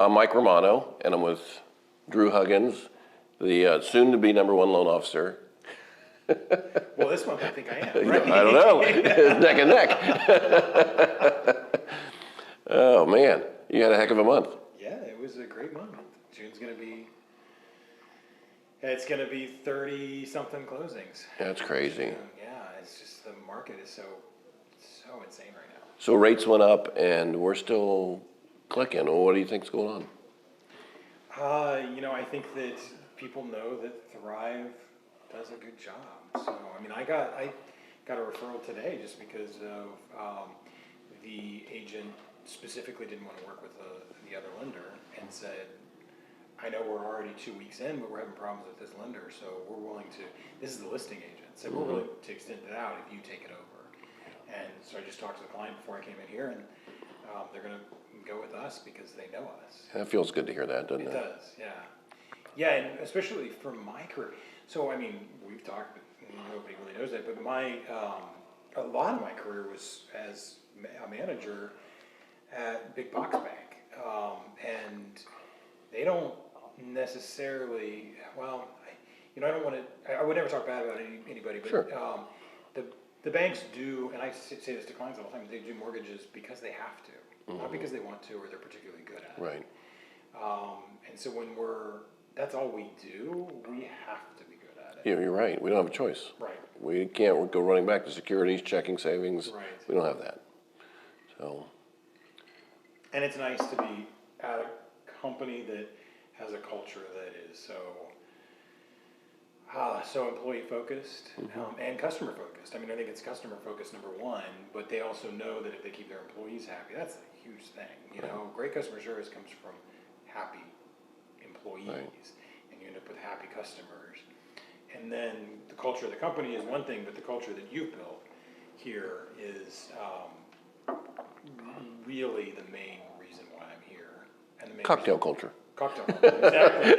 I'm Mike Romano, and I'm with Drew Huggins, the soon-to-be #1 loan officer. Well, this month I think I am, right? I don't know. It's neck and neck. Oh, man. You had a heck of a month. Yeah, it was a great month. June's going to be, it's going to be 30-something closings. That's crazy. Yeah, it's just the market is so insane right now. So rates went up, and we're still clicking. Well, what do you think's going on? I think that people know that Thrive does a good job. So, I mean, I got a referral today just because of the agent specifically didn't want to work with the other lender and said, I know we're already 2 weeks in, but we're having problems with this lender, so we're willing to, this is the listing agent, so we're willing to extend it out if you take it over. And so I just talked to the client before I came in here, and they're going to go with us because they know us. That feels good to hear that, doesn't it? It does, yeah. Yeah, and especially for my career. So, I mean, we've talked, but nobody really knows that, but a lot of my career was as a manager at Big Box Bank. And they don't necessarily, well, I don't want to, I would never talk bad about anybody, but Sure. The banks do, and I say this to clients all the time, they do mortgages because they have to, not because they want to or they're particularly good at it. Right. And so when that's all we do, we have to be good at it. Yeah, you're right. We don't have a choice. Right. We can't go running back to securities, checking, savings. Right. We don't have that. So. And it's nice to be at a company that has a culture that is so employee focused and customer focused. I mean, I think it's customer focused #1, but they also know that if they keep their employees happy, that's a huge thing. Great customer service comes from happy employees, and you end up with happy customers. And then the culture of the company is one thing, but the culture that you've built here is really the main reason why I'm here. And the main Cocktail culture. Cocktail culture, exactly.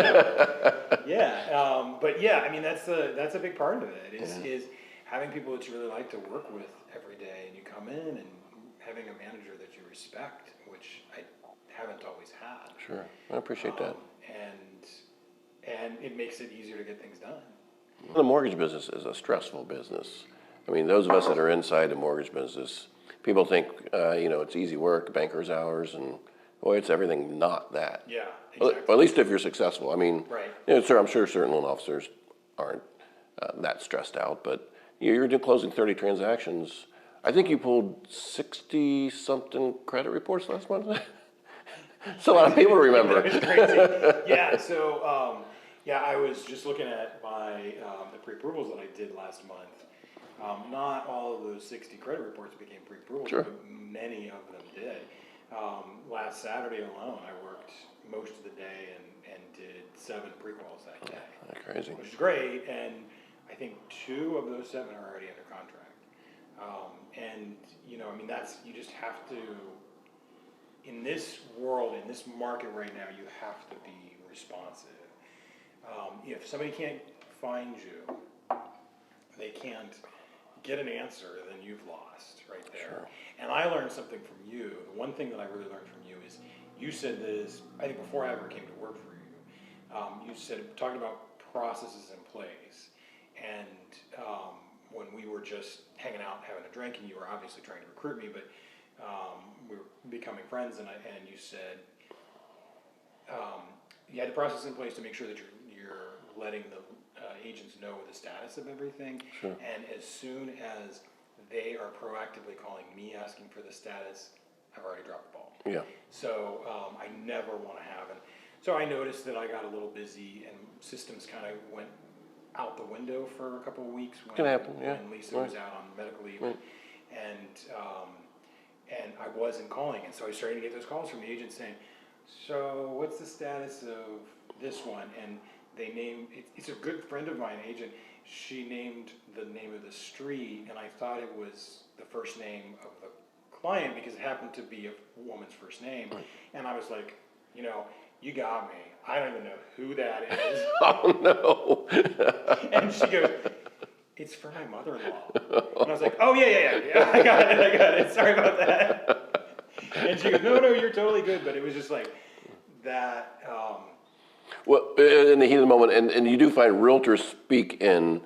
Yeah, but yeah, I mean that's a big part of it is having people that you really like to work with every day, and you come in and having a manager that you respect, which I haven't always had. Sure, I appreciate that. And it makes it easier to get things done. The mortgage business is a stressful business. I mean, those of us that are inside the mortgage business, people think, it's easy work, banker's hours, and boy, it's everything not that. Yeah, Well, exactly. at least if you're successful. I mean, Right. Sir, I'm sure certain loan officers aren't that stressed out, but you're closing 30 transactions. I think you pulled 60-something credit reports last month. It's a lot of people to remember. It's crazy. Yeah, so I was just looking at my the pre-approvals that I did last month. Not all of those 60 credit reports became pre-approvals, Sure. but many of them did. Last Saturday alone, I worked most of the day and did 7 pre-quals that day. That's crazy. Which is great, and I think 2 of those 7 are already under contract. You just have to, in this world, in this market right now, you have to be responsive. If somebody can't find you, they can't get an answer, then you've lost right there. Sure. And I learned something from you. The one thing that I really learned from you is you said this, I think before I ever came to work for you, you said, talking about processes in place. And when we were just hanging out and having a drink, and you were obviously trying to recruit me, but we were becoming friends, and you said you had the process in place to make sure that you're letting the agents know the status of everything. Sure. And as soon as they are proactively calling me asking for the status, I've already dropped the ball. Yeah. So I never want to have it. So I noticed that I got a little busy, and systems kind of went out the window for a couple of weeks when, Can happen, yeah. when Lisa Right. was out on medical leave. Right. And I wasn't calling, and so I started to get those calls from the agents saying, so what's the status of this one? And they named, it's a good friend of mine, agent, she named the name of the street, and I thought it was the first name of the client because it happened to be a woman's first name. Right. And I was like, you got me. I don't even know who that is. Oh, no. And she goes, it's for my mother-in-law. And I was like, oh, yeah, I got it. Sorry about that. And she goes, no, you're totally good. But it was just like, that, Well, in the heat of the moment, and you do find realtors speak in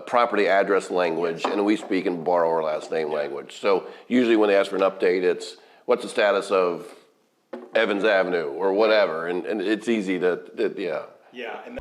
property address language, and we speak in borrower last name language. So usually when they ask for an update, it's, what's the status of Evans Avenue or whatever, and it's easy to, yeah. yeah, and